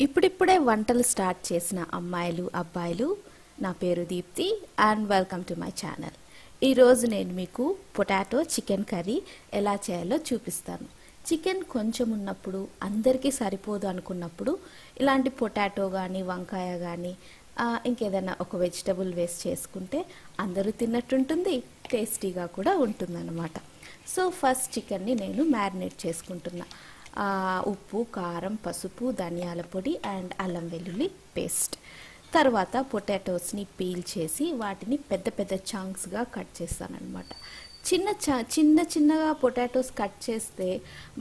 ఇప్పుడిప్పుడే వంటలు స్టార్ట్ చేసిన అమ్మాయిలు అబ్బాయిలు, నా పేరు Deepthi and welcome to my channel. ఈరోజు నేను మీకు పొటాటో చికెన్ కర్రీ ఎలా చేయాలో చూపిస్తాను. చికెన్ కొంచెం ఉన్నప్పుడు అందరికీ సరిపోదు అనుకున్నప్పుడు ఇలాంటి పొటాటో కానీ వంకాయ కానీ ఇంకేదైనా ఒక వెజిటబుల్ వేస్ట్ చేసుకుంటే అందరూ తిన్నట్టుంటుంది, టేస్టీగా కూడా ఉంటుందన్నమాట. సో ఫస్ట్ చికెన్ని నేను మ్యారినేట్ చేసుకుంటున్నా. ఉప్పు, కారం, పసుపు, ధనియాల పొడి అండ్ అల్లం వెల్లుల్లి పేస్ట్. తర్వాత పొటాటోస్ని పీల్ చేసి వాటిని పెద్ద పెద్ద చంక్స్గా కట్ చేస్తానన్నమాట. చిన్నగా పొటాటోస్ కట్ చేస్తే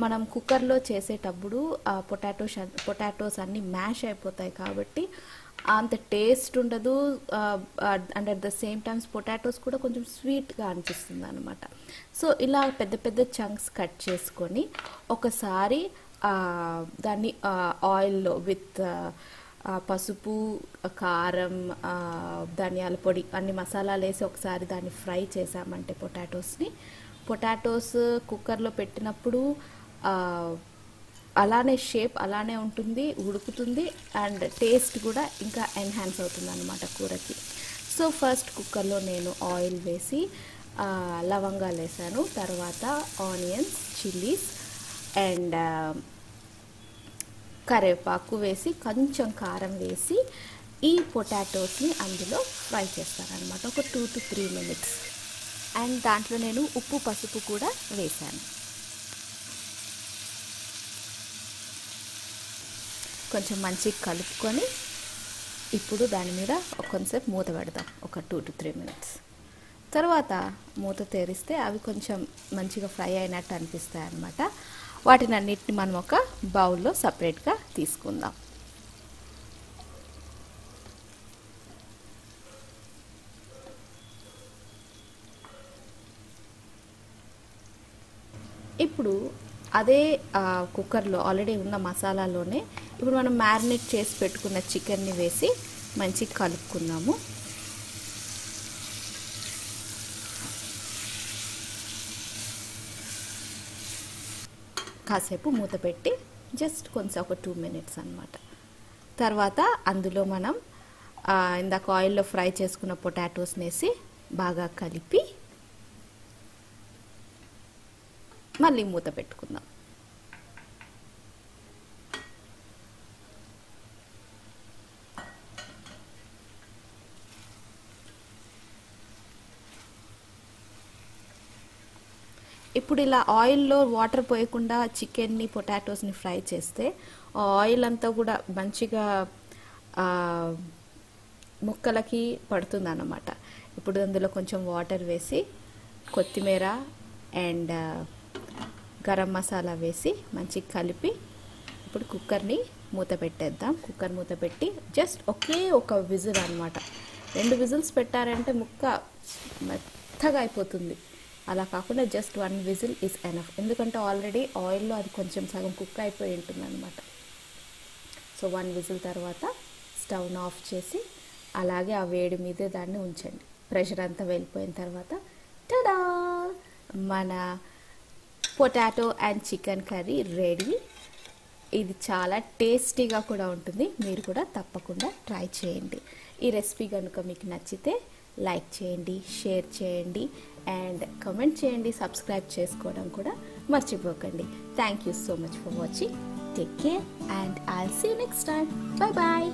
మనం కుక్కర్లో చేసేటప్పుడు పొటాటోస్ అన్నీ మ్యాష్ అయిపోతాయి కాబట్టి అంత టేస్ట్ ఉండదు. And at the same times potatoes కూడా కొంచెం స్వీట్గా అనిపిస్తుంది అనమాట. సో ఇలా పెద్ద పెద్ద చంక్స్ కట్ చేసుకొని ఒకసారి దాన్ని ఆయిల్లో విత్ పసుపు, కారం, ధనియాల పొడి అన్ని మసాలాలు వేసి ఒకసారి దాన్ని ఫ్రై చేసామంటే పొటాటోస్ కుక్కర్లో పెట్టినప్పుడు అలానే షేప్ అలానే ఉంటుంది, ఉడుకుతుంది అండ్ టేస్ట్ కూడా ఇంకా ఎన్హాన్స్ అవుతుంది అన్నమాట కూరకి. సో ఫస్ట్ కుక్కర్లో నేను ఆయిల్ వేసి లవంగాలు వేసాను, తర్వాత ఆనియన్స్, చిల్లీస్ అండ్ కరివేపాకు వేసి కొంచెం కారం వేసి ఈ పొటాటోస్ని అందులో ఫ్రై చేస్తాను అనమాట ఒక 2 to 3 minutes. అండ్ దాంట్లో నేను ఉప్పు, పసుపు కూడా వేసాను. కొంచెం మంచిగా కలుపుకొని ఇప్పుడు దాని మీద కొంచెంసేపు మూత పెడదాం, ఒక 2 to 3 minutes. తర్వాత మూత తెరిస్తే అవి కొంచెం మంచిగా ఫ్రై అయినట్టు అనిపిస్తాయి అన్నమాట. వాటిని అన్నిటిని మనం ఒక బౌల్లో సపరేట్గా తీసుకుందాం. ఇప్పుడు అదే కుక్కర్లో ఆల్రెడీ ఉన్న మసాలాలోనే ఇప్పుడు మనం మ్యారినేట్ చేసి పెట్టుకున్న చికెన్ని వేసి మంచిగా కలుపుకుందాము. కాసేపు మూత పెట్టి జస్ట్ కొంచెం ఒక 2 minutes అన్నమాట. తర్వాత అందులో మనం ఇందాక ఆయిల్లో ఫ్రై చేసుకున్న పొటాటోస్ని వేసి బాగా కలిపి మళ్ళీ మూత పెట్టుకుందాం. ఇప్పుడు ఇలా ఆయిల్లో వాటర్ పోయకుండా చికెన్ని, పొటాటోస్ని ఫ్రై చేస్తే ఆయిల్ అంతా కూడా మంచిగా ముక్కలకి పడుతుంది అన్నమాట. ఇప్పుడు అందులో కొంచెం వాటర్ వేసి కొత్తిమీర అండ్ గరం మసాలా వేసి మంచిగా కలిపి ఇప్పుడు కుక్కర్ని మూత పెట్టేద్దాం. కుక్కర్ మూత పెట్టి జస్ట్ ఒకే ఒక విజిల్ అన్నమాట. 2 విజిల్స్ పెట్టారంటే ముక్క మెత్తగా అయిపోతుంది. అలా కాకుండా జస్ట్ 1 విజిల్ ఈజ్ ఎనఫ్. ఎందుకంటే ఆల్రెడీ ఆయిల్లో అది కొంచెం సగం కుక్ అయిపోయి ఉంటుంది అనమాట. సో 1 విజిల్ తర్వాత స్టవ్ను ఆఫ్ చేసి అలాగే ఆ వేడి మీదే దాన్ని ఉంచండి. ప్రెషర్ అంతా వెళ్ళిపోయిన తర్వాత టడా, మన potato and chicken curry ready. ఇది చాలా టేస్టీగా కూడా ఉంటుంది. మీరు కూడా తప్పకుండా ట్రై చేయండి. ఈ రెసిపీ కనుక మీకు నచ్చితే లైక్ చేయండి, షేర్ చేయండి అండ్ కమెంట్ చేయండి. సబ్స్క్రైబ్ చేసుకోవడం కూడా మర్చిపోకండి. Thank you so much for watching. Take care and I'll see you next time. Bye bye.